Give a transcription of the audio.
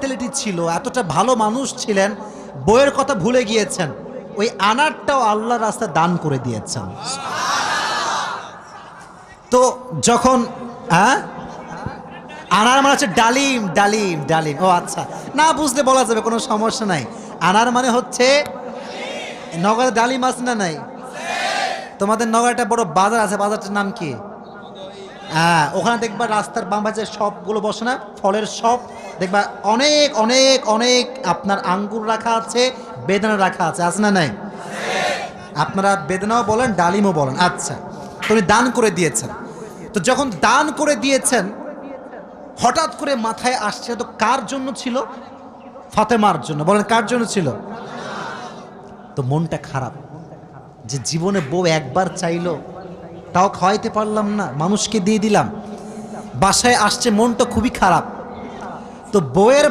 Mentality ছিল, এতটা ভালো মানুষ ছিলেন, বইয়ের কথা ভুলে গিয়েছেন, ওই আনারটাও আল্লাহর রাস্তায় দান করে দিয়েছেন। তো যখন হ্যাঁ আনার মানে হচ্ছে ডালিম, ডালিম, ডালিম। ও আচ্ছা, না বুঝলে বলা যাবে, কোনো সমস্যা নাই। আনার মানে হচ্ছে, নগরে ডালিম আছে না নাই? তোমাদের নগরে একটা বড় বাজার আছে, বাজারটার নাম কি? হ্যাঁ, ওখানে দেখবা রাস্তার বাম পাশে সবগুলো বসে না, ফলের সব দেখবা, অনেক অনেক অনেক আপনার আঙ্গুর রাখা আছে, বেদানা রাখা আছে, আছে না নাই? আপনারা বেদানাও বলেন, ডালিমও বলেন। আচ্ছা, তো উনি দান করে দিয়েছেন। তো যখন দান করে দিয়েছেন, হঠাৎ করে মাথায় আসছে, তো কার জন্য ছিল? ফাতেমার জন্য। বলেন কার জন্য ছিল? তো মনটা খারাপ যে জীবনে বউ একবার চাইলো, তাও খাওয়াইতে পারলাম না, মানুষকে দিয়ে দিলাম। বাসায় আসছে, মনটা খুবই খারাপ। তো বউয়ের